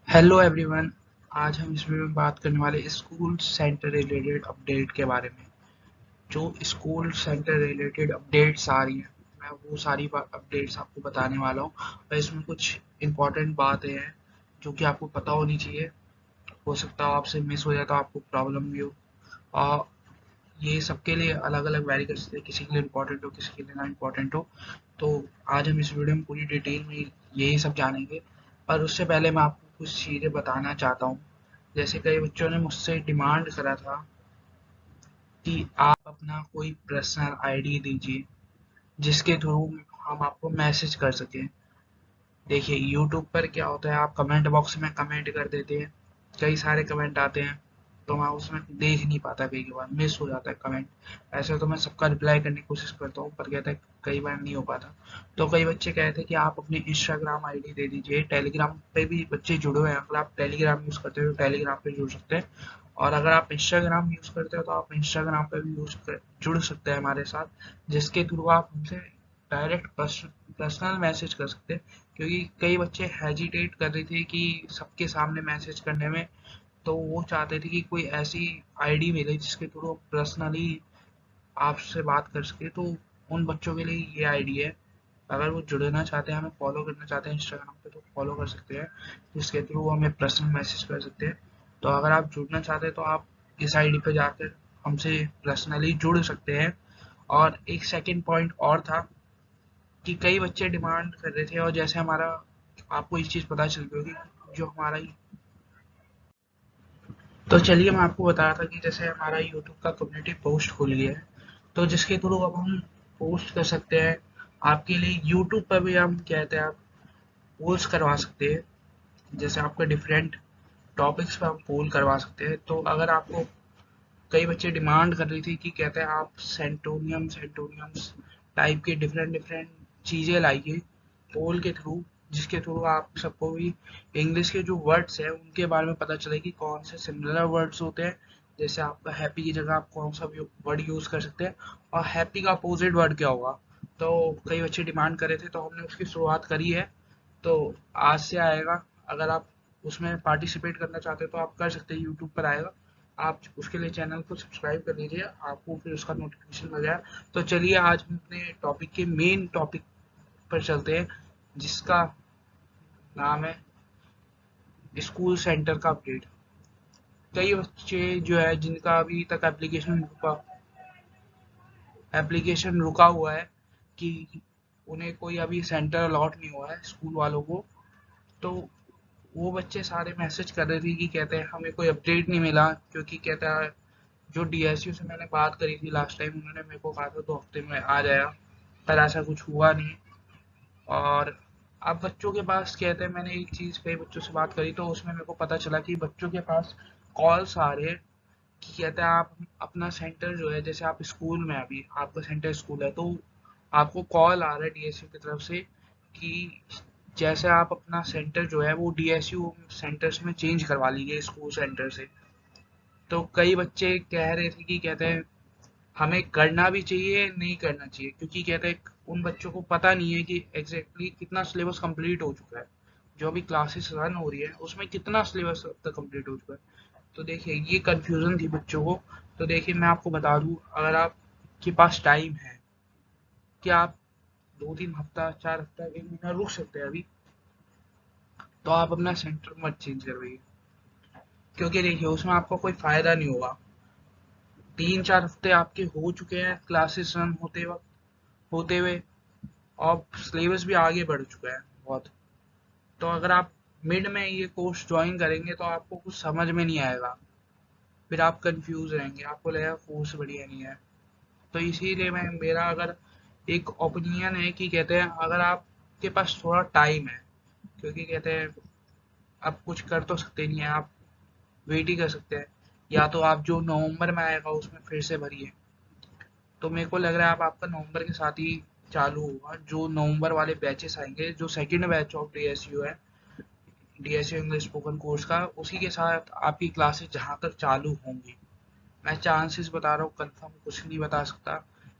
Hello everyone. आज हम इस वीडियो में बात करने वाले स्कूल सेंटर रिलेटेड अपडेट के बारे में। जो स्कूल सेंटर रिलेटेड अपडेट्स आ रही हैं, मैं वो सारी अपडेट्स आपको बताने वाला हूँ। और इसमें कुछ इम्पोर्टेंट बातें हैं जो कि आपको पता होनी चाहिए। हो सकता है आपसे मिस हो जाए तो आपको प्रॉब्लम भी हो। और ये सबके लिए अलग अलग वैरी कर सकते हैं, किसी के लिए इम्पोर्टेंट हो, किसी के लिए ना इम्पोर्टेंट हो। तो आज हम इस वीडियो में पूरी डिटेल में यही सब जानेंगे। पर उससे पहले मैं आपको कुछ चीज़ें बताना चाहता हूँ। जैसे कई बच्चों ने मुझसे डिमांड करा था कि आप अपना कोई पर्सनल आईडी दीजिए जिसके थ्रू हम आपको मैसेज कर सकें। देखिए यूट्यूब पर क्या होता है, आप कमेंट बॉक्स में कमेंट कर देते हैं, कई सारे कमेंट आते हैं, तो मैं उसमें देख नहीं पाता, कई बार मिस हो जाता है कमेंट। ऐसे तो मैं सबका रिप्लाई करने की कोशिश करता हूँ, पर कहता है कई बार नहीं हो पाता। तो कई बच्चे कहते हैं कि आप अपनी इंस्टाग्राम आईडी दे दीजिए। टेलीग्राम पे भी बच्चे जुड़े हुए हैं, अगर आप टेलीग्राम यूज़ करते हो तो टेलीग्राम पे जुड़ सकते हैं। और अगर आप इंस्टाग्राम यूज़ करते हो तो आप इंस्टाग्राम पे भी जुड़ सकते हैं हमारे साथ, जिसके थ्रू आप हमसे डायरेक्ट पर्सनल मैसेज कर सकते हैं। क्योंकि कई बच्चे हेजिटेट कर रहे थे कि सबके सामने मैसेज करने में, तो वो चाहते थे कि कोई ऐसी आईडी मिले जिसके थ्रू पर्सनली आपसे बात कर सके। तो उन बच्चों के लिए ये आईडी है। अगर वो जुड़ना चाहते हैं, हमें फॉलो करना चाहते हैं इंस्टाग्राम पे, तो फॉलो कर सकते हैं, जिसके थ्रू वो हमें पर्सनल मैसेज कर सकते हैं। तो अगर आप जुड़ना चाहते हैं तो आप इस आईडी पे जाकर हमसे पर्सनली जुड़ सकते हैं। और एक सेकंड पॉइंट और था कि कई बच्चे डिमांड कर रहे थे, और जैसे हमारा, आपको एक चीज़ पता चल गई होगी, जो हमारा, तो चलिए मैं आपको बता रहा था कि जैसे हमारा यूट्यूब का कम्युनिटी पोस्ट खुल गया है, तो जिसके थ्रू अब हम पोस्ट कर सकते हैं। आपके लिए यूट्यूब पर भी हम कहते हैं आप पोल्स करवा सकते हैं। जैसे आपके डिफरेंट टॉपिक्स पर हम पोल करवा सकते हैं। तो अगर आपको, कई बच्चे डिमांड कर रही थी कि कहते हैं आप सेंटोनियम्स टाइप के डिफरेंट डिफरेंट चीज़ें लाइए पोल के थ्रू, जिसके थ्रू आप सबको भी इंग्लिश के जो वर्ड्स हैं उनके बारे में पता चले कि कौन से सिमिलर वर्ड्स होते हैं। जैसे आपका हैप्पी की जगह आप कौन सा वर्ड यूज़ कर सकते हैं, और हैप्पी का अपोजिट वर्ड क्या होगा। तो कई बच्चे डिमांड कर रहे थे, तो हमने उसकी शुरुआत करी है। तो आज से आएगा। अगर आप उसमें पार्टिसिपेट करना चाहते हो तो आप कर सकते हैं, यूट्यूब पर आएगा। आप उसके लिए चैनल को सब्सक्राइब कर लीजिए, आपको फिर उसका नोटिफिकेशन मिल जाए। तो चलिए आज हम अपने टॉपिक के मेन टॉपिक पर चलते हैं, जिसका नाम है स्कूल सेंटर का अपडेट। कई बच्चे जो है जिनका अभी तक एप्लीकेशन रुका हुआ है कि उन्हें कोई अभी सेंटर अलॉट नहीं हुआ है स्कूल वालों को, तो वो बच्चे सारे मैसेज कर रहे थे कि कहते हैं हमें कोई अपडेट नहीं मिला। क्योंकि कहता है, जो डीएसयू से मैंने बात करी थी लास्ट टाइम, उन्होंने मेरे को कहा था 2 हफ्ते में आ जाएगा, पर ऐसा कुछ हुआ नहीं। और अब बच्चों के पास कहते हैं, मैंने एक चीज़ कई बच्चों से बात करी तो उसमें मेरे को पता चला कि बच्चों के पास कॉल्स आ रहे हैं कि कहते हैं आप अपना सेंटर जो है, जैसे आप स्कूल में, अभी आपका सेंटर स्कूल है, तो आपको कॉल आ रहा है डीएसयू की तरफ से कि जैसे आप अपना सेंटर जो है वो डीएसयू सेंटर्स में चेंज करवा लीजिए स्कूल सेंटर से। तो कई बच्चे कह रहे थे कि कहते हैं हमें करना भी चाहिए नहीं करना चाहिए, क्योंकि कहते हैं उन बच्चों को पता नहीं है कि एग्जैक्टली कितना सिलेबस कंप्लीट हो चुका है। जो अभी क्लासेस रन हो रही है उसमें कितना सिलेबस अब तक कंप्लीट हो चुका है। तो देखिए ये कंफ्यूजन थी बच्चों को। तो देखिए मैं आपको बता दूं, अगर आपके पास टाइम है कि आप 2-3 हफ्ता, 4 हफ्ता, 1 महीना रुक सकते हैं अभी, तो आप अपना सेंटर मत चेंज करवाइए। क्योंकि देखिए उसमें आपको कोई फायदा नहीं होगा। 3-4 हफ्ते आपके हो चुके हैं क्लासेस रन होते हुए, और सिलेबस भी आगे बढ़ चुका है बहुत। तो अगर आप मिड में ये कोर्स ज्वाइन करेंगे तो आपको कुछ समझ में नहीं आएगा, फिर आप कंफ्यूज रहेंगे, आपको लगेगा कोर्स बढ़िया नहीं है। तो इसीलिए मैं, मेरा अगर एक ओपिनियन है कि कहते हैं अगर आपके पास थोड़ा टाइम है, क्योंकि कहते हैं आप कुछ कर तो सकते नहीं है, आप वेट ही कर सकते हैं, या तो आप जो नवंबर में आएगा उसमें फिर से भरिए। तो मेरे को लग रहा है आप, आपका नवंबर के साथ ही चालू होगा, जो नवंबर वाले बैचेस आएंगे, जो सेकंड बैच ऑफ डीएसयू है, डीएसयू इंग्लिश स्पोकन कोर्स का, उसी के साथ आपकी क्लासेस जहाँ तक चालू होंगी। मैं चांसेस बता रहा हूँ, कंफर्म कुछ नहीं बता सकता।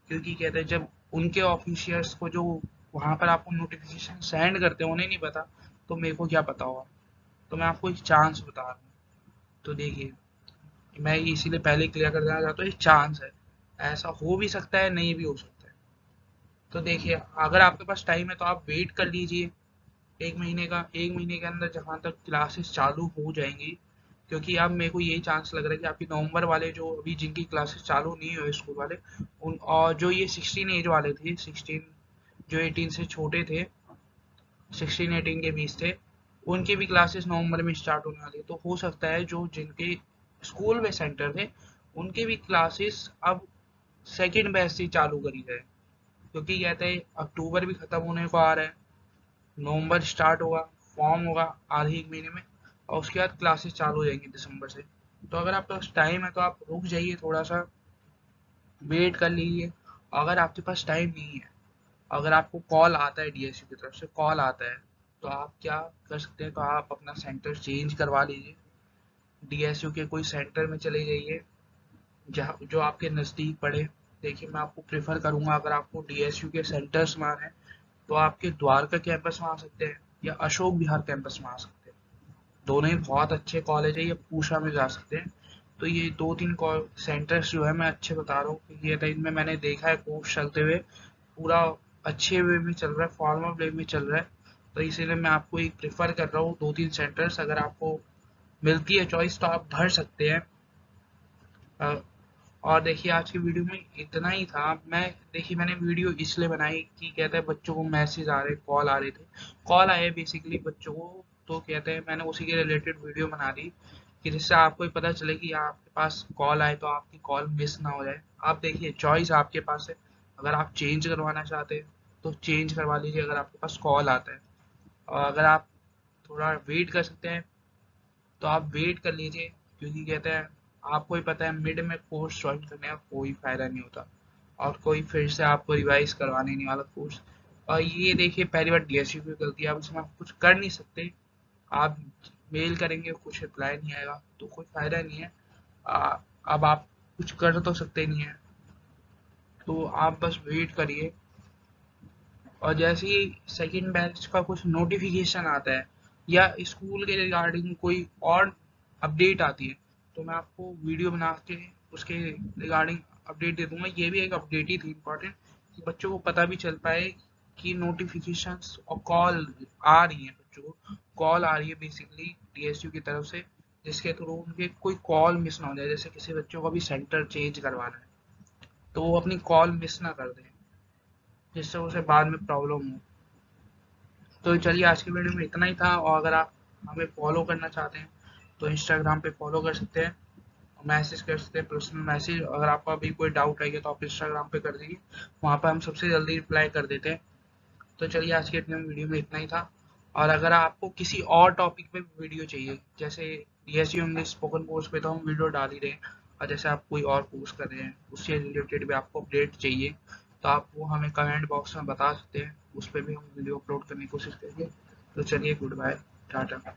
क्योंकि कहते हैं जब उनके ऑफिशियल्स को, जो वहाँ पर आपको नोटिफिकेशन सेंड करते हैं, उन्हें नहीं पता, तो मेरे को क्या पता होगा। तो मैं आपको एक चांस बता रहा हूँ। तो देखिए, मैं इसीलिए पहले क्लियर कर देना चाहता हूँ, ये चांस है, ऐसा हो भी सकता है, नहीं भी हो सकता है। तो देखिए, अगर आपके पास टाइम है तो आप वेट कर लीजिए 1 महीने का। 1 महीने के अंदर जहाँ तक क्लासेस चालू हो जाएंगी, क्योंकि अब मेरे को यही चांस लग रहा है कि आपकी नवंबर वाले जो अभी जिनकी क्लासेस चालू नहीं हुए स्कूल वाले, उन और जो ये 16 एज वाले थे, 16 जो 18 से छोटे थे, 16-18 के बीच थे, उनकी भी क्लासेस नवंबर में स्टार्ट होने वाली है। तो हो सकता है जो जिनके स्कूल में सेंटर थे, उनके भी क्लासेस अब सेकेंड बैच से चालू करी जाए, क्योंकि कहते हैं अक्टूबर भी खत्म होने को आ रहा है, नवंबर स्टार्ट होगा, फॉर्म होगा आधे 1 महीने में, और उसके बाद क्लासेस चालू हो जाएंगी दिसंबर से। तो अगर आपके पास टाइम है तो आप रुक जाइए, थोड़ा सा वेट कर लीजिए। अगर आपके पास टाइम नहीं है, अगर आपको कॉल आता है डीएसयू की तरफ से कॉल आता है, तो आप क्या कर सकते हैं, तो आप अपना सेंटर चेंज करवा लीजिए, डीएसयू के कोई सेंटर में चले जाइए जहाँ जो आपके नज़दीक पड़े। देखिए, मैं आपको प्रेफर करूँगा, अगर आपको डीएसयू के सेंटर्स में आना है तो आपके द्वारका कैंपस में आ सकते हैं या अशोक विहार कैंपस में आ सकते हैं। दोनों ही बहुत अच्छे कॉलेज है, या पूषा में जा सकते हैं। तो ये 2-3 सेंटर्स जो है मैं अच्छे बता रहा हूँ, क्योंकि ये इनमें मैंने देखा है कोर्स चलते हुए, पूरा अच्छे वे में चल रहा है, फॉर्मल वे में चल रहा है। तो इसीलिए मैं आपको एक प्रेफर कर रहा हूँ 2-3 सेंटर्स, अगर आपको मिलती है चॉइस तो आप भर सकते हैं। अ, और देखिए, आज की वीडियो में इतना ही था। मैं देखिए, मैंने वीडियो इसलिए बनाई कि कहते हैं बच्चों को मैसेज आ रहे, कॉल आ रहे थे, कॉल आए बेसिकली बच्चों को, तो कहते हैं मैंने उसी के रिलेटेड वीडियो बना दी, कि जिससे आपको भी पता चले कि आपके पास कॉल आए तो आपकी कॉल मिस ना हो जाए। आप देखिए, चॉइस आपके पास है, अगर आप चेंज करवाना चाहते हैं तो चेंज करवा लीजिए अगर आपके पास कॉल आता है, और अगर आप थोड़ा वेट कर सकते हैं तो आप वेट कर लीजिए, क्योंकि कहते हैं आपको ही पता है मिड में कोर्स ज्वाइन करने का कोई फायदा नहीं होता, और कोई फिर से आपको रिवाइज करवाने नहीं वाला कोर्स। और ये देखिए, पहली बार डीएसयू की गलती है, अब इसमें आप कुछ कर नहीं सकते। आप मेल करेंगे कुछ रिप्लाई नहीं आएगा तो कोई फायदा नहीं है। अब आप कुछ कर तो सकते नहीं है, तो आप बस वेट करिए। और जैसे ही सेकेंड बैच का कुछ नोटिफिकेशन आता है या स्कूल के रिगार्डिंग कोई और अपडेट आती है, तो मैं आपको वीडियो बना के उसके रिगार्डिंग अपडेट दे दूंगा। ये भी एक अपडेट ही थी इम्पोर्टेंट, कि बच्चों को पता भी चल पाए कि नोटिफिकेशंस और कॉल आ रही है, बच्चों को कॉल आ रही है बेसिकली डीएसयू की तरफ से, जिसके थ्रू उनके कोई कॉल मिस ना हो जाए। जैसे किसी बच्चों को भी सेंटर चेंज करवाना है तो वो अपनी कॉल मिस ना कर दें, जिससे उसे बाद में प्रॉब्लम हो। तो चलिए, आज की वीडियो में इतना ही था, और अगर आप हमें फॉलो करना चाहते हैं तो इंस्टाग्राम पे फॉलो कर सकते हैं, मैसेज कर सकते हैं, पर्सनल मैसेज। अगर आपका भी कोई डाउट आएगा तो आप इंस्टाग्राम पे कर दीजिए, वहाँ पर हम सबसे जल्दी रिप्लाई कर देते हैं। तो चलिए, आज की वीडियो में इतना ही था। और अगर आपको किसी और टॉपिक पे वीडियो चाहिए, जैसे डीएसयू इंग्लिश स्पोकन कोर्स पे तो हम वीडियो डाल ही रहे हैं, और जैसे आप कोई और कोर्स कर रहे हैं उससे रिलेटेड भी आपको अपडेट चाहिए, तो आप वो हमें कमेंट बॉक्स में बता सकते हैं, उस पर भी हम वीडियो अपलोड करने की कोशिश करेंगे। तो चलिए, गुड बाय, टाटा।